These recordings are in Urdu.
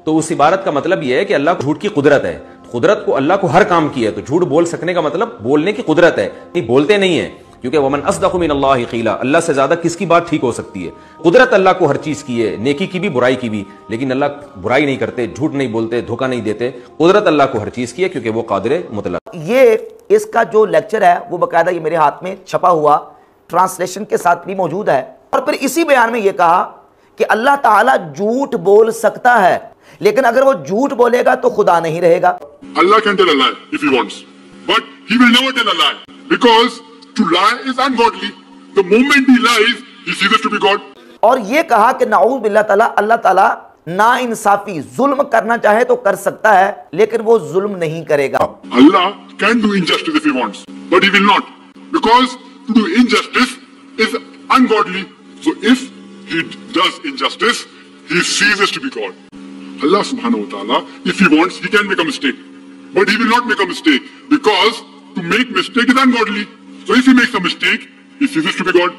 تو اس عبارت کا مطلب یہ ہے کہ اللہ کو جھوٹ کی قدرت ہے، قدرت کو اللہ کو ہر کام کی ہے، تو جھوٹ بول سکنے کا مطلب بولنے کی قدرت ہے، نہیں بولتے نہیں ہیں، کیونکہ ومن اصدق من اللہ قیلا، اللہ سے زیادہ کس کی بات ٹھیک ہو سکتی ہے؟ قدرت اللہ کو ہر چیز کی ہے، نیکی کی بھی برائی کی بھی، لیکن اللہ برائی نہیں کرتے، جھوٹ نہیں بولتے، دھوکہ نہیں دیتے، قدرت اللہ کو ہر چیز کی ہے کیونکہ وہ قادر مطلق۔ یہ اس کا جو لیکچر ہے وہ باقاعدہ یہ میرے ہاتھ میں چھپا ہوا ٹرانسلیشن کے ساتھ بھی موجود ہے، اور پھر اسی بیان میں یہ کہا کہ اللہ تعالیٰ جھوٹ بول سکتا ہے، لیکن اگر وہ جھوٹ بولے گا تو خدا نہیں رہے گا۔ Allah can tell a lie if he wants, but he will never tell a lie, because to lie is ungodly. The moment he lies, he ceases to be God. اور یہ کہا کہ نعوذ باللہ تعالیٰ، اللہ تعالیٰ نا انصافی ظلم کرنا چاہے تو کر سکتا ہے، لیکن وہ ظلم نہیں کرے گا۔ Allah can do injustice if he wants, but he will not, because to do injustice is ungodly. So if he does injustice, he ceases to be God. Allah subhanahu wa ta'ala, if he wants, he can make a mistake, but he will not make a mistake, because to make mistake is ungodly. So if he makes a mistake, he ceases to be God.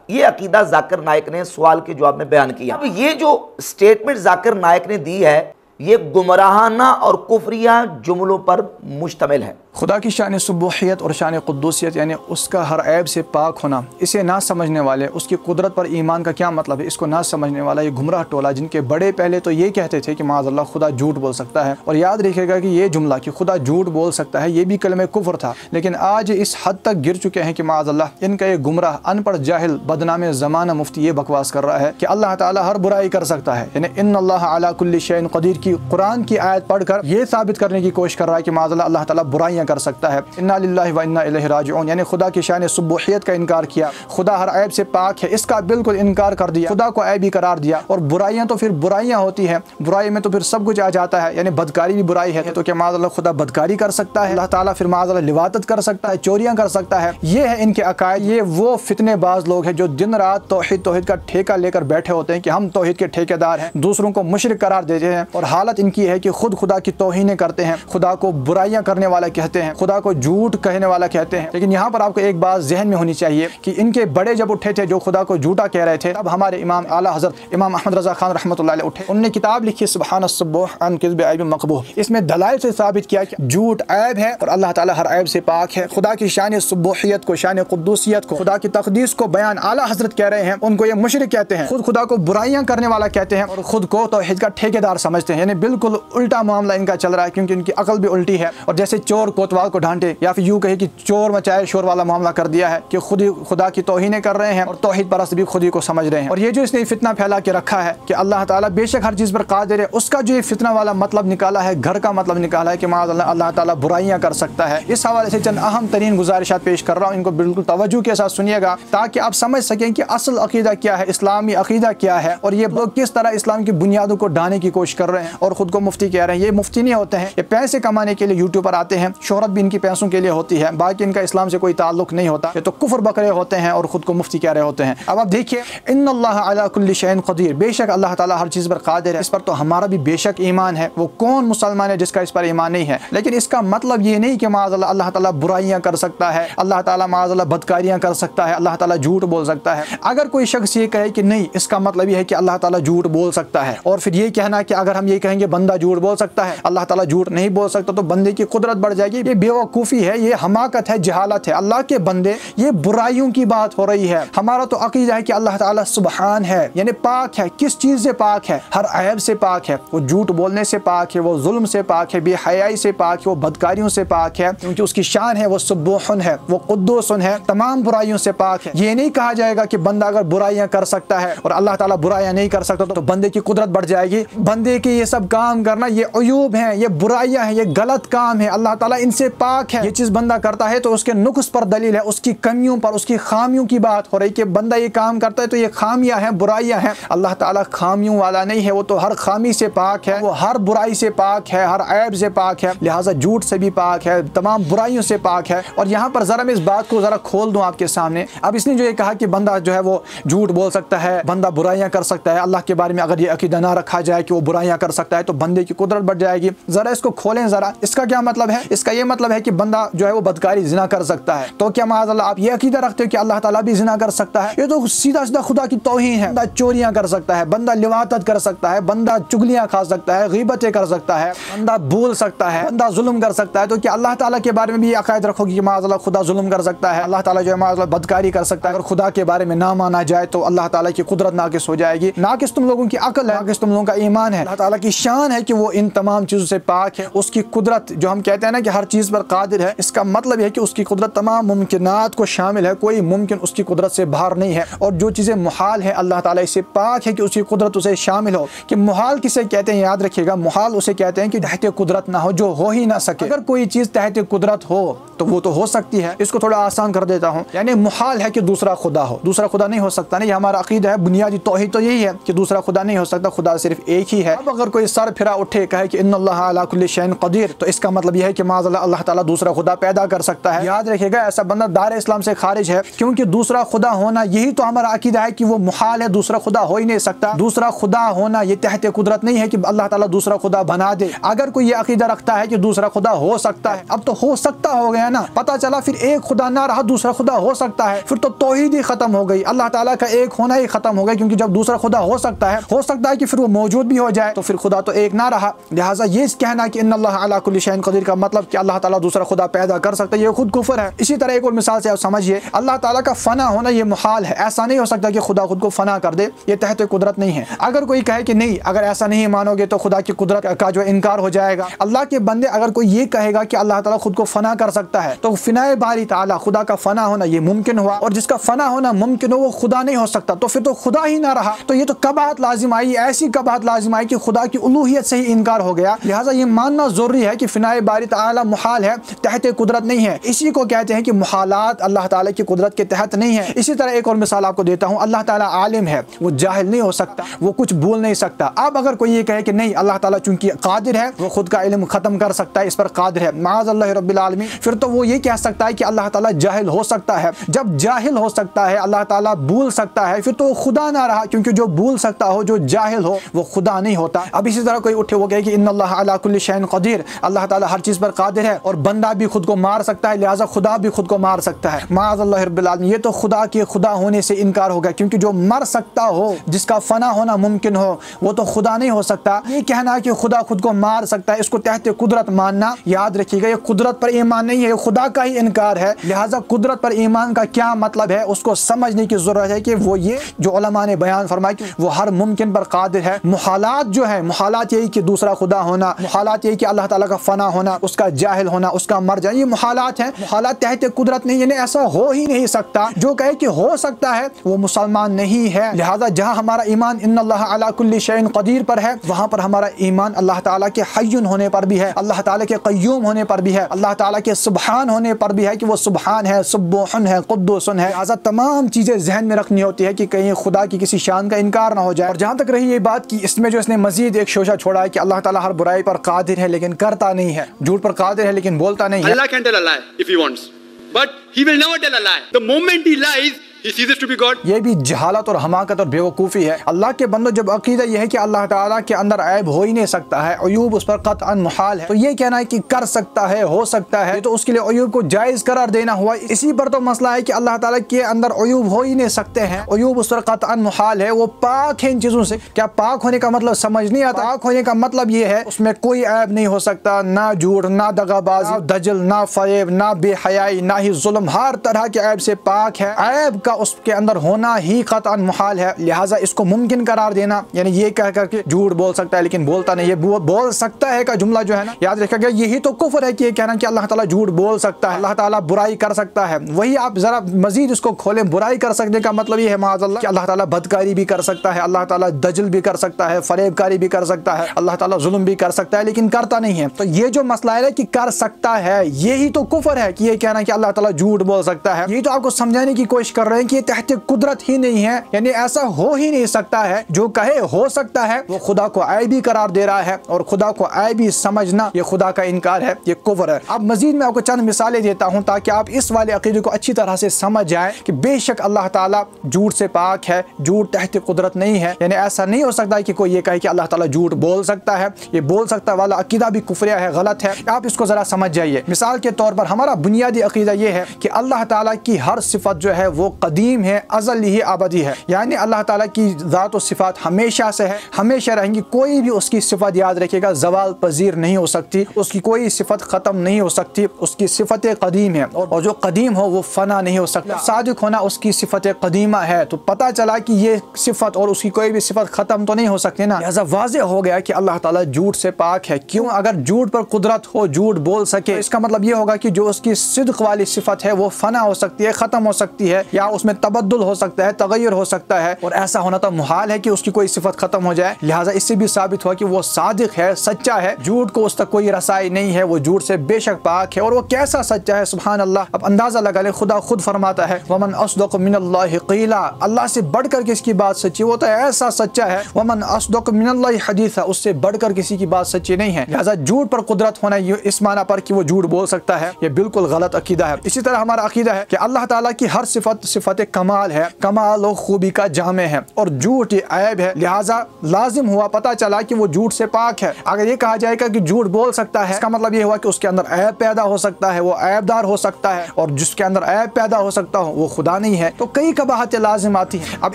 یہ عقیدہ ذاکر نائک نے سوال کے جواب میں بیان کیا۔ اب یہ جو سٹیٹمنٹ ذاکر نائک نے دی ہے یہ گمراہانہ اور کفریہ جملوں پر مشتمل ہے۔ خدا کی شان سبوحیت اور شان قدوسیت یعنی اس کا ہر عیب سے پاک ہونا، اسے نہ سمجھنے والے، اس کی قدرت پر ایمان کا کیا مطلب ہے، اس کو نہ سمجھنے والا یہ گمراہ ٹولہ، جن کے بڑے پہلے تو یہ کہتے تھے کہ معاذ اللہ خدا جھوٹ بول سکتا ہے، اور یاد رکھے گا کہ یہ جملہ کہ خدا جھوٹ بول سکتا ہے یہ بھی کلمہ کفر تھا، لیکن آج اس حد تک گر چکے ہیں کہ معاذ اللہ ان کا یہ گمراہ ان پڑھ جاہل بدنام زمانہ مفتی یہ بکواس کر رہا ہے کہ اللہ تعالیٰ ہر برائی کر سکتا ہے، یعنی ان اللہ علی کل شیء قدیر کی قرآن کی آیت پڑھ کر یہ ثابت کرنے کی کوشش کر رہا ہے کہ معاذ اللہ تعالیٰ برائیاں کر سکتا ہے۔ انا للہ و انا الیہ راجعون، یعنی خدا کی شان سبوحیت کا انکار کیا، خدا ہر عیب سے پاک ہے، اس کا بالکل انکار کر دیا، خدا کو عیبی قرار دیا، اور برائیاں تو پھر برائیاں ہوتی ہیں، برائی میں تو پھر سب کچھ آ جاتا ہے، یعنی بدکاری بھی برائی ہے، تو کیا معاذ اللہ خدا بدکاری کر سکتا ہے؟ اللہ تعالیٰ پھر معاذ اللہ لواطت کر سکتا ہے، چوریاں کر سکتا ہے؟ یہ ہے ان کے عقائد، یہ وہ فتنے باز لوگ ہیں جو دن رات توحید کا ٹھیکہ لے کر بیٹھے ہوتے ہیں کہ ہم توحید کے ٹھیکے دار ہیں، دوسروں کو مشرک قرار دیتے ہیں، اور حالت ان کی ہے کہ خود خدا کی توہینیں کرتے ہیں، خدا کو برائیاں کرنے والا کہتے ہیں، خدا کو جھوٹ کہنے والا کہتے ہیں۔ لیکن یہاں پر آپ کو ایک بات ذہن میں ہونی چاہیے کہ ان کے بڑے جب اٹھے تھے جو خدا کو جھوٹا کہہ رہے تھے، اب ہمارے امام اعلیٰ حضرت امام احمد رضا خان رحمۃ اللہ علیہ اٹھے، انہوں نے کتاب لکھی سبحان الصبوح عن کذب عیب مقبوح، اس میں دلائل سے ثابت کیا کہ جھوٹ عیب ہے اور اللہ تعالیٰ ہر عیب سے پاک ہے۔ خدا کی شان سبوحیت کو، شان قدوسیت کو، خدا کی تقدیس کو بیان اعلیٰ حضرت کہہ رہے ہیں، ان کو یہ مشرک کہتے ہیں، خود خدا کو برائیاں کرنے والا کہتے ہیں، اور خود کو توحید کا ٹھیکیدار سمجھتے ہیں، یعنی بالکل الٹا معاملہ ان کا چل رہا ہے، کیونکہ ان کی عقل بھی الٹی ہے، اور جیسے چور کوتوال کو ڈھانٹے، یا پھر یوں کہے کہ چور مچائے شور والا معاملہ کر دیا ہے کہ خود ہی خدا کی توہینیں کر رہے ہیں اور توحید پرست بھی خود ہی کو سمجھ رہے ہیں۔ اور یہ جو اس نے فتنہ پھیلا کے رکھا ہے کہ اللہ تعالیٰ بے شک ہر چیز پر قادر ہے، اس کا جو یہ فتنہ والا مطلب نکالا ہے، گھر کا مطلب نکالا ہے کہ معاذ اللہ اللہ تعالیٰ برائیاں کر سکتا ہے۔ اس حوالے سے چند اہم ترین گزارشات پیش کر رہا ہوں، ان کو بالکل توجہ کے ساتھ سنیے گا تاکہ آپ سمجھ سکیں کہ اصل عقیدہ کیا ہے، اسلامی عقیدہ کیا ہے، اور یہ لوگ کس طرح اسلام کی بنیادوں کو ڈھانے کی کوشش کر رہے ہیں اور خود کو مفتی کہہ رہے ہیں۔ یہ مفتی نہیں ہوتے ہیں، یہ پیسے کمانے کے لیے یوٹیوب پر آتے ہیں، شہرت بھی ان کی پیسوں کے لیے ہوتی ہے، باقی ان کا اسلام سے کوئی تعلق نہیں ہوتا، یہ تو کفر بکرے ہوتے ہیں اور خود کو مفتی کہہ رہے ہوتے ہیں۔ اب آپ دیکھیے ان اللہ علی کل شیء قدیر، بے شک اللہ تعالیٰ ہر چیز پر قادر ہے، اس پر تو ہمارا بھی بے شک ایمان ہے، وہ کون مسلمان ہے جس کا اس پر ایمان نہیں ہے؟ لیکن اس کا مطلب یہ نہیں کہ معاذ اللہ تعالیٰ برائیاں کر سکتا ہے، اللہ تعالیٰ معاذ اللہ بدکاریاں کر سکتا ہے، اللہ تعالیٰ جھوٹ بول سکتا ہے۔ اگر کوئی شخص یہ کہے کہ نہیں، اس کا مطلب یہ ہے کہ اللہ تعالیٰ جھوٹ بول سکتا ہے، اور پھر یہ کہنا کہ اگر ہم یہ کہیں گے بندہ جھوٹ بول سکتا ہے، اللہ تعالیٰ جھوٹ نہیں بول سکتا، تو بندے کی قدرت بڑھ جائے گی، یہ بیوقوفی ہے، یہ حماقت ہے، جہالت ہے۔ اللہ کے بندے، یہ برائیوں کی بات ہو رہی ہے، ہمارا تو عقیدہ ہے کہ اللہ تعالیٰ سبحان ہے، یعنی پاک ہے، کس چیز سے پاک ہے؟ ہر عیب سے پاک ہے، وہ جھوٹ بولنے سے پاک ہے، وہ ظلم سے پاک ہے، بے حیائی سے پاک ہے، وہ بدکاریوں سے پاک ہے، کیونکہ اس کی شان ہے وہ سبوحن ہے، وہ قدوسن ہے، تمام برائیوں سے پاک ہے۔ یہ نہیں کہا جائے گا کہ بندہ اگر برائیاں کر سکتا ہے اور اللہ تعالیٰ برائیاں نہیں کر سکتا تو بندے کی قدرت بڑھ جائے گی، بندے کے یہ سب کام کرنا یہ عیوب ہیں، یہ برائیاں ہیں، یہ غلط کام ہے، اللہ تعالیٰ ان سے پاک ہے۔ یہ چیز بندہ کرتا ہے تو اس کے نقص پر دلیل ہے، اس کی کمیوں پر، اس کی خامیوں کی بات ہو رہی کہ بندہ یہ کام کرتا ہے تو یہ خامیاں ہیں، برائیاں ہیں۔ اللہ تعالیٰ خامیوں والا نہیں ہے، وہ تو ہر خامی سے پاک ہے، وہ ہر برائی سے پاک ہے، ہر عیب سے پاک ہے، لہٰذا جھوٹ سے بھی پاک ہے، تمام برائیوں سے پاک ہے۔ اور یہاں پر ذرا میں اس بات کو ذرا کھول دوں آپ کے سامنے۔ اب اس نے جو یہ کہا کہ بندہ جو ہے وہ جھوٹ بول سکتا ہے، بندہ برائیاں کر سکتا ہے، اللہ کے بارے میں اگر یہ عقیدہ نہ رکھا جائے کہ وہ برائیاں کر سکتا ہے تو بندے کی قدرت بڑھ جائے گی. ذرا اس کو کھولیں ذرا, اس کا کیا مطلب ہے؟ اس کا یہ مطلب ہے کہ بندہ جو ہے وہ بدکاری زنا کر سکتا ہے. تو کیا معاذ اللہ آپ یہ عقیدہ رکھتے ہو کہ اللہ تعالیٰ بھی زنا کر سکتا ہے؟ یہ تو سیدھا سیدھا خدا کی توہین ہے. بندہ چوریاں کر سکتا ہے, بندہ لواطت کر سکتا ہے, بندہ چگلیاں کھا سکتا ہے, غیبتیں کر سکتا ہے, بندہ بول سکتا ہے, بندہ ظلم کر سکتا ہے. تو کیا اللہ تعالیٰ کے بارے میں بھی یہ عقائد رکھو گی کہ معاذ اللہ خدا ظلم کر سکتا ہے, اللہ تعالیٰ جو ہے معاذ اللہ بدکاری کر سکتا ہے؟ اگر خدا کے بارے میں نہ مانا جائے تو اللہ تعالیٰ کی قدرت ناقص ہو جائے گی. ناقص تم لوگوں کی عقل ہے, ناقص تم لوگوں کا ایمان ہے. اللہ تعالیٰ کی شان ہے کہ وہ ان تمام چیزوں سے پاک ہے. اس کی قدرت جو ہم کہتے ہیں نا کہ ہر چیز پر قادر ہے, اس کا مطلب ہے کہ اس کی قدرت تمام ممکنات کو شامل ہے, کوئی ممکن اس کی قدرت سے باہر نہیں ہے. اور جو چیزیں محال ہے اللہ تعالیٰ اس سے پاک ہے کہ اس کی قدرت اسے شامل ہو. کہ محال کسے کہتے ہیں یاد رکھیے گا, محال اسے کہتے ہیں کہ تحت قدرت نہ ہو, جو ہو ہی نہ سکے. اگر کوئی چیز تحت قدرت ہو تو وہ تو ہو سکتی ہے. اس کو تھوڑا آسان کر دیتا ہوں, یعنی محال ہے کہ دوسرا خدا ہو, دوسرا خدا نہیں ہو سکتا. نہیں, یہ ہمارا عقیدہ ہے, بنیادی توحید تو یہی ہے کہ دوسرا خدا نہیں ہو سکتا, خدا صرف ایک ہی ہے. اب اگر کوئی سر پھرا اٹھے کہے کہ ان اللہ علی کل شیء قدیر, تو اس کا مطلب یہ ہے کہ معاذ اللہ اللہ تعالیٰ دوسرا خدا پیدا کر سکتا ہے. یاد رکھیے گا ایسا بندہ دار اسلام سے خارج ہے, کیونکہ دوسرا خدا ہونا یہی تو ہمارا عقیدہ ہے کہ وہ محال ہے, دوسرا خدا ہو ہی نہیں سکتا. دوسرا خدا ہونا یہ تحت قدرت نہیں ہے کہ اللہ تعالیٰ دوسرا خدا بنا دے. اگر کوئی یہ عقیدہ رکھتا ہے کہ دوسرا خدا ہو سکتا ہے, اب تو ہو سکتا ہو گیا نا, پتہ چلا پھر ایک خدا نہ رہا, دوسرا خدا ہو سکتا ہے, پھر تو توحید ہی ختم ہو گئی, اللہ تعالیٰ کا ایک ہونا ہی ختم ہو گیا. کیونکہ جب دوسرا خدا ہو سکتا ہے کہ پھر وہ موجود بھی ہو جائے, تو پھر خدا تو ایک نہ رہا. لہٰذا یہ کہنا کہ ان اللہ علی کل شیء قدیر کا مطلب کہ اللہ تعالیٰ دوسرا خدا پیدا کر سکتا ہے, یہ خود کفر ہے. اسی طرح ایک اور مثال سے آپ سمجھیے, اللہ تعالیٰ کا فنا ہونا یہ محال ہے. ایسا نہیں ہو سکتا کہ خدا خود کو فنا کر دے, یہ تحت قدرت نہیں ہے. اگر کوئی کہے کہ نہیں, اگر ایسا نہیں مانو گے تو خدا کی قدرت کا جو انکار ہو جائے گا. اللہ کے بندے اگر کوئی یہ کہے گا کہ اللہ تعالیٰ خود کو فنا کر سکتا ہے, تو فنائے باری تعالیٰ خدا کا فنا ہونا یہ ممکن ہوا, اور جس کا فنا ہونا ممکن ہو وہ خدا نہیں ہو سکتا, تو پھر تو خدا ہی نہ رہا. تو یہ تو قباحت لازم آئی, ایسی قباحت لازم آئی کہ خدا کی الوہیت سے ہی انکار ہو گیا. لہٰذا یہ ماننا ضروری ہے کہ فنائے باری تعالیٰ محال ہے, تحت قدرت نہیں ہے. اسی کو کہتے ہیں کہ محالات اللہ تعالیٰ کی قدرت کے تحت نہیں ہے. اسی طرح ایک اور مثال آپ کو دیتا ہوں, اللہ تعالیٰ عالم ہے, وہ جاہل نہیں ہو سکتا, وہ کچھ بول نہیں سکتا. اب اگر کوئی یہ کہے کہ نہیں, اللہ تعالیٰ چونکہ قادر ہے, وہ خود کا علم ختم کر سکتا ہے, اس پر قادر ہے, معاذ اللہ رب العالمین, پھر تو وہ یہ کہہ سکتا ہے کہ اللہ تعالیٰ جاہل ہو سکتا ہے. جب جاہل ہو سکتا ہے, اللہ تعالیٰ بول سکتا ہے, پھر تو خدا نہ رہا, کیونکہ جو بول سکتا ہو, جو جاہل ہو, وہ خدا نہیں ہوتا. اب اسی طرح کوئی اٹھے وہ کہے کہ ان اللہ علی کل شیء قدیر, اللہ تعالیٰ ہر چیز پر قادر ہے, اور بندہ بھی خود کو مار سکتا ہے, لہٰذا خدا بھی خود کو مار سکتا ہے. معاذ اللہ رب العالمین, یہ تو خدا کے خدا ہونے سے انکار ہوگا, کیونکہ جو مر سکتا ہو, جس کا فنا ہونا ممکن ہو, وہ تو خدا نہیں ہو سکتا. یہ کہنا کہ خدا خود کو مار سکتا ہے, اس کو تحت قدرت ماننا, یاد رکھیے گا یہ قدرت پر ایمان نہیں ہے, یہ خدا کا ہی انکار ہے. لہٰذا قدرت پر ایمان کا کیا مطلب ہے, اس کو سمجھنے کی ضرورت ہے کہ وہ یہ جو علماء نے بیان فرمایا کہ وہ ہر ممکن پر قادر ہے. محالات جو ہے, محالات یہی کہ دوسرا خدا ہونا, محالات یہی کہ اللہ تعالیٰ کا فنا ہونا, اس کا جاہل ہونا, اس کا مر جانا, یہ محالات ہیں. محالات تحت قدرت نہیں, یعنی ایسا ہو ہی نہیں سکتا. جو کہے کہ ہو سکتا ہے وہ مسلمان نہیں ہے. لہذا جہاں ہمارا ایمان ان اللہ علی کل شیء قدیر پر ہے, وہاں پر ہمارا ایمان اللہ تعالیٰ کے حی ہونے پر بھی ہے, اللہ تعالیٰ کے قیوم ہونے پر بھی ہے, اللہ تعالیٰ کے سبحان ہونے پر بھی ہے کہ وہ سبحان ہے, سبوح ہے, قدوس ہے. لہذا تمام چیزیں ذہن میں رکھنی ہوتی ہے کہ کہیں خدا کی کسی شان کا انکار نہ ہو جائے. اور جہاں تک رہی یہ بات کہ اس میں جو اس نے مزید ایک شوشہ چھوڑا ہے کہ اللہ تعالیٰ ہر برائی پر قادر ہے لیکن کرتا نہیں ہے, جھوٹ پر قادر ہے لیکن بولتا نہیں ہے. Allah can tell a lie if he wants, but he will never tell a lie. The moment he lies, he ceases to be God. یہ بھی جہالت اور حماقت اور بیوقوفی ہے. اللہ کے بندوں, جب عقیدہ یہ ہے کہ اللہ تعالیٰ کے اندر عیب ہو ہی نہیں سکتا ہے, عیوب اس پر قطعا محال ہے, تو یہ کہنا ہے کہ کر سکتا ہے, ہو سکتا ہے, تو اس کے لیے عیوب کو جائز قرار دینا ہوا. اسی پر تو مسئلہ ہے کہ اللہ تعالیٰ کے اندر عیوب ہو ہی نہیں سکتے ہیں, عیوب اس پر قطعا محال ہے, وہ پاک ہے ان چیزوں سے. کیا پاک ہونے کا مطلب سمجھ نہیں آتا؟ پاک ہونے کا مطلب یہ ہے اس میں کوئی عیب نہیں ہو سکتا, نہ جھوٹ, نہ دغا بازی, نہ دجل, نہ فریب, نہ بے حیائی, نہ ہی ظلم, ہر طرح کے عیب سے پاک ہے. عیب کا اس کے اندر ہونا ہی قطعا محال ہے. لہٰذا اس کو ممکن قرار دینا, یعنی یہ کہہ کر کے جھوٹ بول سکتا ہے لیکن بولتا نہیں, یہ بول سکتا ہے کا جملہ جو ہے نا, یاد رکھا گیا, یہی تو کفر ہے کہ یہ کہنا کہ اللہ تعالیٰ جھوٹ بول سکتا ہے, اللہ تعالیٰ برائی کر سکتا ہے. وہی آپ ذرا مزید اس کو کھولیں, برائی کر سکنے کا مطلب یہ ہے معاذ اللہ کہ اللہ تعالیٰ بدکاری بھی کر سکتا ہے, اللہ تعالیٰ دجل بھی کر سکتا ہے, فریب کاری بھی کر سکتا ہے, اللہ تعالیٰ ظلم بھی کر سکتا ہے لیکن کرتا نہیں ہے. تو یہ جو مسئلہ ہے کہ کر سکتا ہے, یہی تو کفر ہے کہ یہ کہنا کہ اللہ تعالیٰ جھوٹ بول سکتا ہے. یہی تو آپ کو سمجھانے کی کوشش کر رہے رہے ہیں کہ یہ تحت قدرت ہی نہیں ہے، یعنی ایسا ہو ہی نہیں سکتا ہے، جو کہے ہو سکتا ہے وہ خدا کو عیبی قرار دے رہا ہے، اور خدا کو عیبی سمجھنا یہ خدا کا انکار ہے، یہ کفر ہے۔ اب مزید میں آپ کو چند مثالیں دیتا ہوں تاکہ آپ اس والے عقیدے کو اچھی طرح سے سمجھ جائیں کہ بے شک اللہ تعالیٰ جھوٹ سے پاک ہے، جھوٹ تحت قدرت نہیں ہے، یعنی ایسا نہیں ہو سکتا کہ کوئی یہ کہے کہ اللہ تعالیٰ جھوٹ بول سکتا ہے، یہ بول سکتا والا عقیدہ بھی کفریہ ہے، غلط ہے۔ آپ اس کو ذرا سمجھ جائیے۔ مثال کے طور پر ہمارا بنیادی عقیدہ یہ ہے کہ اللہ تعالیٰ کی ہر صفت جو ہے وہ قدیم ہے، ازلی ہی ابدی ہے، یعنی اللہ تعالیٰ کی ذات و صفات ہمیشہ سے ہے، ہمیشہ رہیں گی، کوئی بھی اس کی صفت یاد رکھے گا زوال پذیر نہیں ہو سکتی، اس کی کوئی صفت ختم نہیں ہو سکتی، اس کی صفت قدیم ہے، اور جو قدیم ہو وہ فنا نہیں ہو سکتا۔ صادق ہونا اس کی صفت قدیمہ ہے، تو پتہ چلا کہ یہ صفت اور اس کی کوئی بھی صفت ختم تو نہیں ہو سکتی نا، لہذا واضح ہو گیا کہ اللہ تعالیٰ جھوٹ سے پاک ہے۔ کیوں؟ اگر جھوٹ پر قدرت ہو، جھوٹ بول سکے، اس کا مطلب یہ ہوگا کہ جو اس کی صدق والی صفت ہے وہ فنا ہو سکتی ہے، ختم ہو سکتی ہے، یا اس میں تبدل ہو سکتا ہے، تغیر ہو سکتا ہے، اور ایسا ہونا تو محال ہے کہ اس کی کوئی صفت ختم ہو جائے۔ لہٰذا اس سے بھی ثابت ہوا کہ وہ صادق ہے، سچا ہے، جھوٹ کو اس تک کوئی رسائی نہیں ہے، وہ جھوٹ سے بے شک پاک ہے۔ اور وہ کیسا سچا ہے، سبحان اللہ! اب اندازہ لگا لیں، خدا خود فرماتا ہے وَمَنْ أَصْدَقُ مِنَ اللَّهِ قِيلًا، اللہ سے بڑھ کر کس کی بات سچی، وہ تو ایسا سچا ہے۔ وَمَنْ أَصْدَقُ مِنَ اللَّهِ حَدِيثًا، اس سے بڑھ کر کسی کی بات سچی نہیں ہے۔ لہٰذا جھوٹ پر قدرت ہونا اس معنی پر کہ وہ جھوٹ بول سکتا ہے، یہ بالکل غلط عقیدہ ہے۔ اسی طرح ہمارا عقیدہ ہے کہ اللہ تعالیٰ کی ہر صفت صفت کمال ہے، کمال و خوبی کا جامع ہے، اور جھوٹ یہ عیب ہے، لہٰذا لازم ہوا، پتہ چلا کہ وہ جھوٹ سے پاک ہے۔ اگر یہ کہا جائے گا کہ جھوٹ بول سکتا ہے، اس کا مطلب یہ ہوا کہ اس کے اندر عیب پیدا ہو سکتا ہے، وہ عیب دار ہو سکتا ہے، اور جس کے اندر عیب پیدا ہو سکتا ہو وہ خدا نہیں ہے، تو کئی قباحتیں لازم آتی ہیں۔ اب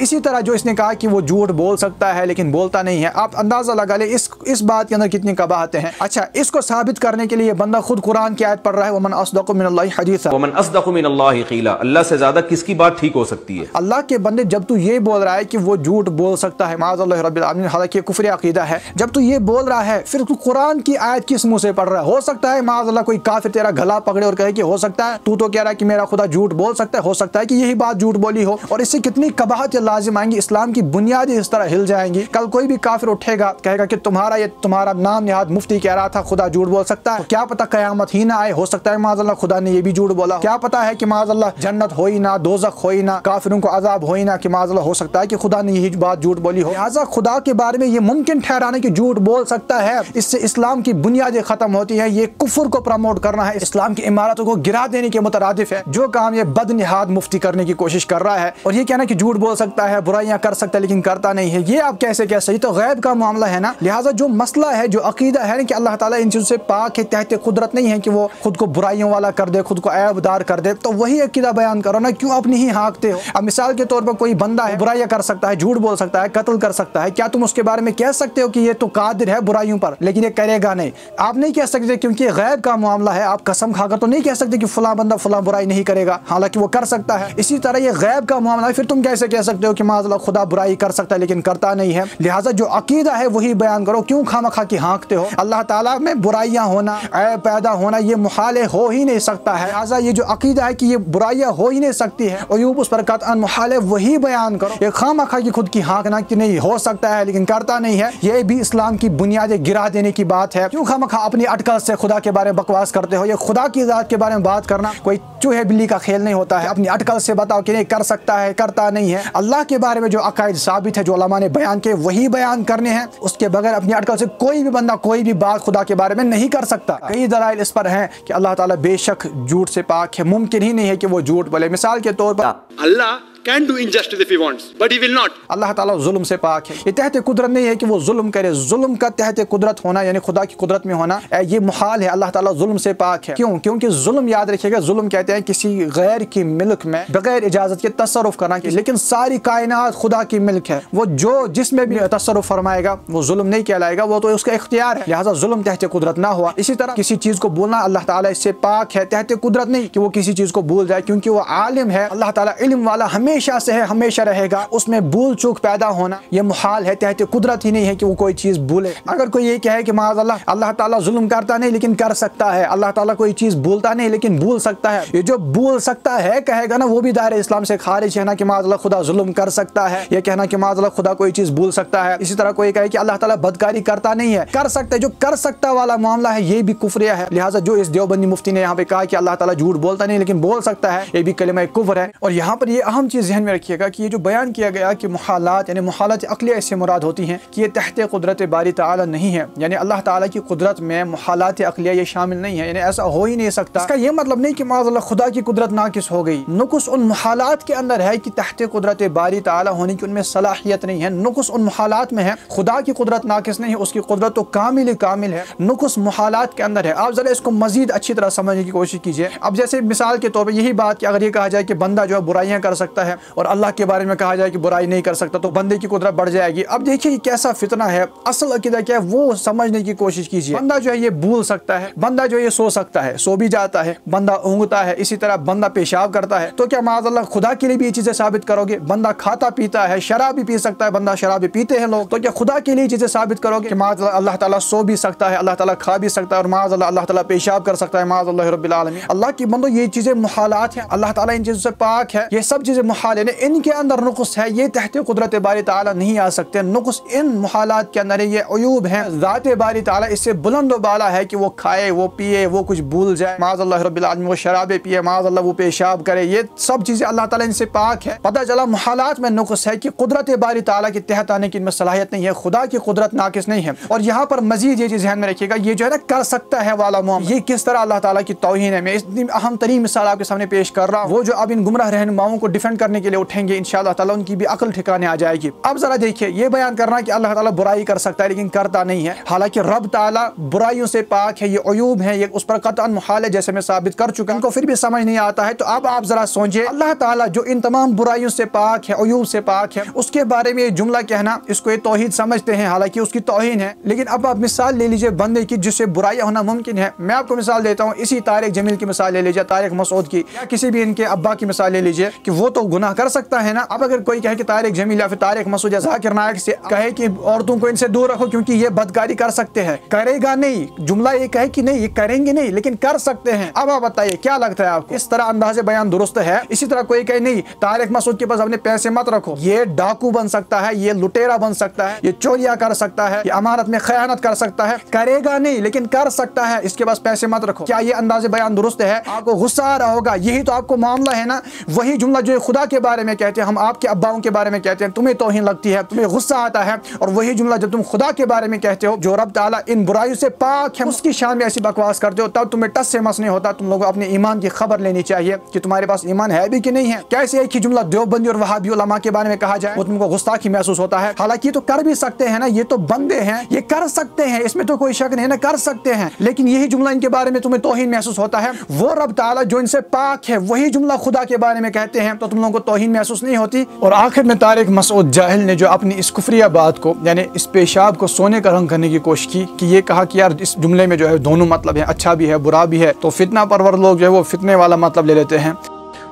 اسی طرح جو اس نے کہا کہ وہ جھوٹ بول سکتا ہے لیکن بولتا نہیں ہے، آپ اندازہ لگا لیں اس بات کے اندر کتنی قباحتیں ہیں۔ اچھا، اس کو ثابت کرنے کے لیے بندہ خود قرآن کی آیت پڑھ رہا ہے وَمَنْ أَصْدَقُ مِنَ اللَّهِ حَدِيثًا، ومن اصدق من اللہ قیلا، اللہ سے زیادہ کس کی بات ٹھیک ہو سکتی ہے؟ اللہ کے بندے جب تو یہ بول رہا ہے کہ وہ جھوٹ بول سکتا ہے، معاذ اللہ رب العالمین، حالانکہ یہ کفر عقیدہ ہے، جب تو یہ بول رہا ہے پھر تو قرآن کی آیت کس منہ سے پڑھ رہا ہے؟ ہو سکتا ہے معاذ اللہ کوئی کافر تیرا گلا پکڑے اور کہے کہ ہو سکتا ہے تو کہہ رہا ہے کہ میرا خدا جھوٹ بول سکتا ہے، ہو سکتا ہے کہ یہی بات جھوٹ بولی ہو، اور اس سے کتنی قباحت لازم آئیں گی، اسلام کی بنیادیں اس طرح ہل جائیں گی۔ کل کوئی بھی کافر اٹھے گا کہے گا کہ تمہارا نام نہاد مفتی کہہ رہا تھا خدا جھوٹ بول سکتا ہے، کیا پتہ قیامت ہی نہ آئے، ہو سکتا ہے معاذ اللہ خدا نے یہ بھی جھوٹ بولا، کیا پتہ ہے کہ معاذ اللہ جنت ہوئی نہ، دوزخ ہوئی نہ، کافروں کو عذاب ہوئی نہ، کہ معاذ اللہ ہو سکتا ہے کہ خدا نے یہی بات جھوٹ بولی ہو۔ لہٰذا خدا کے بارے میں یہ ممکن ٹھہرانا کہ جھوٹ بول سکتا ہے، اس سے اسلام کی بنیادیں ختم ہوتی ہے، یہ کفر کو پروموٹ کرنا ہے، اسلام کی عمارتوں کو گرا دینے کے مترادف ہے، جو کام یہ بد نہاد مفتی کرنے کی کوشش کر رہا ہے۔ اور یہ کہنا کہ جھوٹ بول سکتا ہے، برائیاں کر سکتا ہے لیکن کرتا نہیں ہے، یہ آپ کیسے کہہ سکتے؟ تو غیب کا معاملہ ہے نا، لہٰذا جو مسئلہ ہے، جو عقیدہ ہے کہ اللہ تعالیٰ ان چیزوں سے پاک ہے، تحت قدرت نہیں ہے کہ وہ خود کو برائیوں والا کر دے، خود کو عیب دار کر دے، تو وہی عقیدہ بیان کرو نا، کیوں اپنی ہی ہانکتے ہو؟ اب مثال کے طور پر کوئی بندہ ہے، برائیاں کر سکتا ہے، جھوٹ بول سکتا ہے، قتل کر سکتا ہے، کیا تم اس کے بارے میں کہہ سکتے ہو کہ یہ تو قادر ہے برائیوں پر لیکن یہ کرے گا نہیں؟ آپ نہیں کہہ سکتے، کیونکہ یہ غیب کا معاملہ ہے، آپ قسم کھا کر تو نہیں کہہ سکتے کہ فلاں بندہ فلاں برائی نہیں کرے گا، حالانکہ وہ کر سکتا ہے۔ اسی طرح یہ غیب کا معاملہ ہے، پھر تم کیسے کہہ سکتے ہو کہ معاذ اللہ خدا برائی کر سکتا ہے لیکن کرتا نہیں ہے؟ لہٰذا جو عقیدہ ہے وہی بیان کرو، کیوں خواہ مخواہ کی ہانکتے ہو؟ اللہ تعالیٰ میں برائیاں ہونا، عیب پیدا ہونا یہ محال ہو ہی نہیں سکتا ہے، لہٰذا یہ جو عقیدہ ہے کہ یہ برائیاں ہو ہی نہیں سکتی ہے، عیوب اس پر قطعاً محال ہے، وہی بیان کرو۔ یہ خواہ مخواہ کی خود کی ہانکنا کہ نہیں ہو سکتا ہے لیکن کرتا نہیں ہے، یہ بھی اسلام کی بنیادیں گرا دینے کی بات ہے۔ کیوں خواہ مخواہ اپنی اٹکل سے خدا کے بارے میں بکواس کرتے ہو؟ یہ خدا کی ذات کے بارے میں بات کرنا کوئی چوہے بلی کا کھیل نہیں ہوتا ہے، اپنی اٹکل سے بتاؤ کہ نہیں کر سکتا ہے، کرتا نہیں ہے۔ اللہ کے بارے میں جو عقائد ثابت ہے، جو علماء نے بیان کے وہی بیان کرنے ہیں، اس کے بغیر اپنی اٹکل سے کوئی بھی بندہ کوئی بھی بات خدا کے بارے میں نہیں کر سکتا۔ کئی دلائل اس پر ہیں کہ اللہ تعالیٰ بے شک جھوٹ سے پاک ہے، ممکن ہی نہیں ہے کہ وہ جھوٹ بولے۔ مثال کے طور پر Allah can do injustice if he wants, but he will not. اللہ تعالیٰ ظلم سے پاک ہے، یہ تحت قدرت نہیں ہے کہ وہ ظلم کرے، ظلم کا تحت قدرت ہونا یعنی خدا کی قدرت میں ہونا یہ محال ہے، اللہ تعالیٰ ظلم سے پاک ہے۔ کیوں؟ کیونکہ ظلم یاد رکھیے گا، ظلم کہتے ہیں کسی غیر کی ملک میں بغیر اجازت کے تصرف کرنا، لیکن ساری کائنات خدا کی ملک ہے، وہ جس میں بھی تصرف فرمائے گا وہ ظلم نہیں کہلائے گا، وہ تو اس کا اختیار ہے، لہٰذا ظلم تحت قدرت نہ ہوا۔ اسی طرح کسی چیز کو بولنا اللہ تعالیٰ اس سے پاک ہے، تحت قدرت نہیں کہ وہ کسی چیز کو بھول جائے، کیونکہ وہ عالم ہے، اللہ تعالیٰ علم والا ہمیشہ سے ہے، ہمیشہ رہے گا، اس میں بھول چوک پیدا ہونا یہ محال ہے، تحت قدرت ہی نہیں ہے کہ وہ کوئی چیز بھولے۔ اگر کوئی یہ کہے کہ معاذ اللہ تعالیٰ ظلم کرتا نہیں لیکن کر سکتا ہے، اللہ تعالیٰ کوئی چیز بھولتا نہیں لیکن بھول سکتا ہے، یہ جو بھول سکتا ہے کہے گا نا وہ بھی دائرہ اسلام سے خارج ہے نا، کہ معاذ اللہ خدا ظلم کر سکتا ہے، یہ کہنا کہ معاذ اللہ خدا کوئی چیز بھول سکتا ہے۔ اسی طرح کوئی کہے کہ اللہ تعالیٰ بدکاری کرتا نہیں ہے، کر سکتا ہے، جو کر سکتا والا معاملہ ہے یہ بھی کفریہ ہے۔ لہٰذا جو اس دیوبندی مفتی نے یہاں پہ کہا کہ اللہ تعالیٰ جھوٹ بولتا نہیں لیکن بول سکتا ہے، یہ بھی کلمہ کفر ہے۔ اور یہاں پر یہ اہم چیز ذہن میں رکھیے گا کہ یہ جو بیان کیا گیا کہ محالات یعنی محالات عقلیہ اس سے مراد ہوتی ہیں کہ یہ تحت قدرت باری تعالی نہیں ہے، یعنی اللہ تعالیٰ کی قدرت میں محالات عقلیہ یہ شامل نہیں ہے، یعنی ایسا ہو ہی نہیں سکتا۔ اس کا یہ مطلب نہیں کہ معاذ اللہ خدا کی قدرت ناقص ہو گئی، نقص ان محالات کے اندر ہے کہ تحت قدرت باری تعالی ہونے کی ان میں صلاحیت نہیں ہے، نقص ان محالات میں ہے، خدا کی قدرت ناقص نہیں ہے، اس کی قدرت تو کامل ہے، نقص محالات کے اندر ہے۔ آپ ذرا اس کو مزید اچھی طرح سمجھنے کی کوشش کیجئے۔ اب جیسے مثال کے طور پر یہی بات کہ اگر یہ کہا جائے کہ بندہ جو ہے برائیاں کر سکتا ہے اور اللہ کے بارے میں کہا جائے کہ برائی نہیں کر سکتا تو بندے کی قدرت بڑھ جائے گی۔ اب دیکھیے یہ کیسا فتنہ ہے، اصل عقیدہ کیا ہے وہ سمجھنے کی کوشش کیجئے۔ بندہ جو ہے یہ بھول سکتا ہے، بندہ جو ہے یہ سو سکتا ہے، سو بھی جاتا ہے، بندہ اونگتا ہے، اسی طرح بندہ پیشاب کرتا ہے، تو کیا معاذ اللہ خدا کے لیے بھی یہ چیزیں ثابت کرو گے؟ بندہ کھاتا پیتا ہے، شراب بھی پی سکتا ہے، بندہ شراب بھی پیتے ہیں لوگ، تو کیا خدا کے لیے چیزیں ثابت کرو گے کہ معاذ اللہ تعالیٰ سو بھی سکتا ہے، اللہ تعالیٰ کھا بھی سکتا ہے، اور معاذ اللہ تعالیٰ پیشاب کر سکتا ہے؟ معاذ اللہ رب العالمین۔ اللہ کی بندو یہ چیزیں محالات ہیں، اللہ تعالیٰ ان چیزوں سے پاک ہے، یہ سب چیزیں محال ہیں، ان کے اندر نقص ہے، یہ تحت قدرت باری تعالیٰ نہیں آ سکتے، نقص ان محالات کے اندر ہے، یہ عیوب ہیں، ذات باری تعالیٰ اس سے بلند و بالا ہے کہ وہ کھائے، وہ پیے، وہ کچھ بھول جائے، معاذ اللہ رب العالمین، وہ شرابیں پیے، معاذ اللہ وہ پیشاب کرے، یہ سب چیزیں اللہ تعالیٰ ان سے پاک ہے۔ پتہ چلا محالات میں نقص ہے کہ قدرت باری تعالیٰ کے تحت آنے کی ان میں صلاحیت نہیں ہے، خدا کی قدرت ناقص نہیں ہے۔ اور یہاں پر مزید یہ چیز ذہن میں رکھیے گا، یہ جو ہے نا کر سکتا ہے والا معاملہ، یہ کس طرح اللہ تعالیٰ کی توہین ہے۔ میں اس اہم ترین مثال آپ کے سامنے پیش کر رہا ہوں، وہ جو اب ان گمراہ رہنماؤں کو ڈیفینڈ کرنے کے لیے اٹھیں گے انشاءاللہ تعالیٰ ان کی بھی عقل ٹھکانے آ جائے گی۔ اب ذرا دیکھیے یہ بیان کرنا کہ اللہ تعالیٰ برائی کر سکتا ہے لیکن کرتا نہیں ہے، حالانکہ رب تعالیٰ برائیوں سے پاک ہے، یہ عیوب ہیں، یہ اس پر قطعاً محال ہے جیسے میں ثابت کر چکا ہوں، ان کو پھر بھی سمجھ نہیں آتا ہے۔ تو اب آپ ذرا سوچیں، اللہ تعالیٰ جو ان تمام برائیوں سے پاک ہے، عیوب سے پاک ہے، اس کے بارے میں یہ جملہ کہنا اس کو یہ توحید سمجھتے ہیں، حالانکہ اس کی توہین ہے۔ لیکن اب آپ مثال لے لیجئے بندے کی جس سے برائیاں ہونا ممکن ہے۔ میں آپ کو مثال دیتا ہوں، اسی طارق جمیل کی مثال لے لیجئے، طارق مسعود کی، یا کسی بھی ان کے ابا کی مثال لے لیجئے کہ وہ تو گناہ کر سکتا ہے نا۔ اب اگر کوئی کہے کہ طارق جمیل یا پھر طارق مسعود یا ذاکر نائک سے کہے کہ عورتوں کو ان سے دور رکھو کیونکہ یہ بدکاری کر سکتے ہیں، کرے گا نہیں، جملہ یہ کہے کہ نہیں یہ کریں گے نہیں لیکن کر سکتے ہیں۔ اب آپ بتائیے کیا لگتا ہے آپ کو، اس طرح انداز بیان درست ہے؟ اسی طرح کوئی کہے نہیں طارق مسعود کے پاس اپنے پیسے مت رکھو، یہ ڈاکو بن سکتا ہے، یہ لٹیرا بن سکتا ہے، یہ چوریاں کر سکتا ہے، یہ امانت میں خیانت کر سکتا ہے، کرے گا نہیں لیکن کر سکتا ہے، اس کے پاس پیسے مت رکھو، کیا یہ انداز بیان درست ہے؟ آپ کو غصہ آ رہا ہوگا، یہی تو آپ کو معاملہ ہے نا، وہی جملہ جو خدا کے بارے میں کہتے ہیں، ہم آپ کے اباؤں کے بارے میں کہتے ہیں، تمہیں توہین لگتی ہے، تمہیں غصہ آتا ہے، اور وہی جملہ جب تم خدا کے بارے میں کہتے ہو جو رب تعالیٰ ان برائیوں سے پاک ہے، اس کی شان میں ایسی بکواس کرتے ہو، تب تمہیں ٹس سے مس نہیں ہوتا۔ تم لوگوں اپنے ایمان کی خبر لینی چاہیے کہ تمہارے پاس ایمان ہے بھی کہ نہیں ہے۔ کیسے ایک ہی جملہ دیوبندی اور وہابی علماء کے بارے میں کہا جائے وہ تم کو گستاخی محسوس ہوتا ہے، حالانکہ یہ تو کر بھی سکتے ہیں نا، یہ تو بندے ہیں، یہ کر سکتے ہیں، اس میں تو کوئی شک نہیں نا، کر سکتے ہیں، لیکن یہی جملہ ان کے بارے میں تمہیں توہین محسوس ہوتا ہے۔ وہ رب تعالیٰ جو ان سے پاک ہے وہی جملہ خدا کے بارے میں کہتے ہیں تو تم لوگوں کو توہین محسوس نہیں ہوتی۔ اور آخر میں طارق مسعود جاہل نے جو اپنی اس کفریہ بات کو یعنی اس پیشاب کو سونے کا رنگ کرنے کی کوشش کی کہ یہ کہا کہ یار اس جملے میں جو ہے دونوں مطلب ہیں، اچھا بھی ہے برا بھی ہے، تو فتنہ پرور لوگ جو ہے وہ فتنے والا مطلب لے لیتے ہیں۔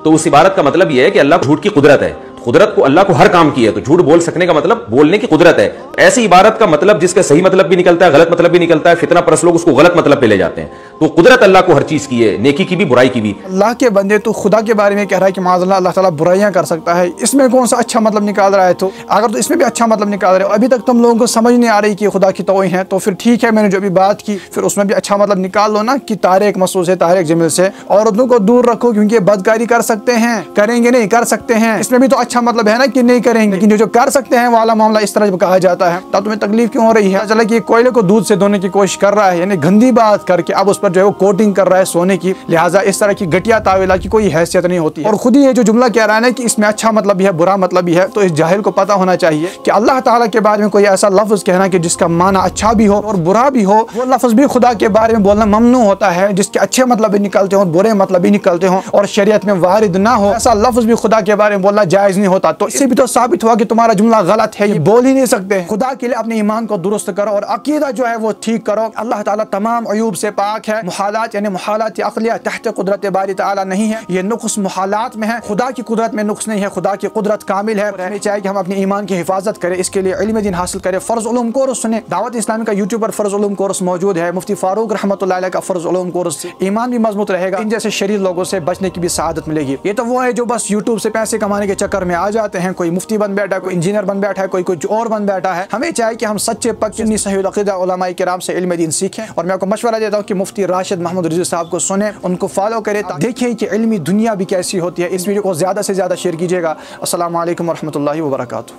تو اس عبارت کا مطلب یہ ہے کہ اللہ کو جھوٹ کی قدرت ہے، قدرت کو اللہ کو ہر کام کی ہے، تو جھوٹ بول سکنے کا مطلب بولنے کی قدرت ہے۔ ایسی عبارت کا مطلب جس کا صحیح مطلب بھی نکلتا ہے، غلط مطلب بھی نکلتا ہے، فتنہ پرست لوگ اس کو غلط مطلب پہ لے جاتے ہیں۔ تو قدرت اللہ کو ہر چیز کی ہے، نیکی کی بھی برائی کی بھی۔ اللہ کے بندے تو خدا کے بارے میں کہہ رہا ہے کہ معاذ اللہ اللہ تعالیٰ برائیاں کر سکتا ہے، اس میں کون سا اچھا مطلب نکال رہا ہے؟ تو اگر تو اس میں بھی اچھا مطلب نکال رہے ہو، ابھی تک تم لوگوں کو سمجھ نہیں آ رہی کہ خدا کی توہین ہے، تو پھر ٹھیک ہے، میں نے جو بھی بات کی پھر اس میں بھی اچھا مطلب نکال لو نا کہ طارق مسعود سے، طارق جمیل سے عورتوں کو دور رکھو کیونکہ بدکاری کر سکتے ہیں، کریں گے نہیں کر سکتے ہیں، اس میں بھی تو اچھا مطلب ہے نا کہ نہیں کریں گے، لیکن جو کر سکتے ہیں والا معاملہ اس طرح جب کہا جاتا ہے تب تمہیں تکلیف کیوں ہو رہی ہے؟ چلا کہ کوئلے کو دودھ سے دھونے کی کوشش کر رہا ہے، یعنی گندی بات کر کے اب اس پر جو ہے وہ کوٹنگ کر رہا ہے سونے کی، لہٰذا اس طرح کی گھٹیا تعویلہ کی کوئی حیثیت نہیں ہوتی۔ اور خود ہی یہ جو جملہ کہہ رہا ہے نا کہ اس میں اچھا مطلب بھی ہے برا مطلب بھی ہے، تو اس جاہل کو پتا ہونا چاہیے کہ اللہ تعالیٰ کے بارے میں کوئی ایسا لفظ کہنا کہ جس کا معنی اچھا بھی ہو اور برا بھی ہو، وہ لفظ بھی خدا کے بارے میں بولنا ممنوع ہوتا ہے، جس کے اچھے مطلب بھی نکلتے ہوں برے مطلب بھی نکلتے ہوں اور شریعت میں وارد نہ ہو، ایسا لفظ بھی خدا کے بارے میں بولنا جائز نہیں ہوتا۔ تو اس سے بھی تو ثابت ہوا کہ تمہارا جملہ غلط ہے، یہ بول ہی نہیں سکتے۔ خدا کے لیے اپنے ایمان کو درست کرو اور عقیدہ جو ہے وہ ٹھیک کرو۔ اللہ تعالیٰ تمام عیوب سے پاک ہے، محالات یعنی محالات عقلیہ تحت قدرت باری تعالیٰ نہیں ہے، یہ نقص محالات میں ہے، خدا کی قدرت میں نقص نہیں ہے، خدا کی قدرت کامل ہے۔ ہمیں چاہیے کہ ہم اپنے ایمان کی حفاظت کریں، اس کے لیے علم دین حاصل کریں، فرض علوم کورس سنیں، دعوت اسلامی کا یوٹیوب پر فرض علوم کورس موجود ہے، مفتی فاروق رحمۃ اللہ علیہ کا فرض علوم کورس سے ایمان بھی مضبوط رہے گا، ان جیسے شریر لوگوں سے بچنے کی بھی سعادت ملے گی۔ یہ تو وہ ہے جو بس یوٹیوب سے پیسے کمانے کے چکر میں آ جاتے ہیں، کوئی مفتی بن بیٹھا ہے، کوئی انجینئر بن بیٹھا ہے، کوئی کچھ اور بن بیٹھا ہے. ہمیں چاہیے کہ ہم سچے پکے صحیح العقیدہ علماء کرام سے علم دین سیکھیں. اور میں آپ کو مشورہ دیتا ہوں کہ مفتی راشد محمود رضوی صاحب کو سنیں، ان کو فالو کریں، دیکھیں کہ علمی دنیا بھی کیسی ہوتی ہے. اس ویڈیو کو زیادہ سے زیادہ شیئر کیجیے گا. السلام علیکم ورحمۃ اللہ وبرکاتہ.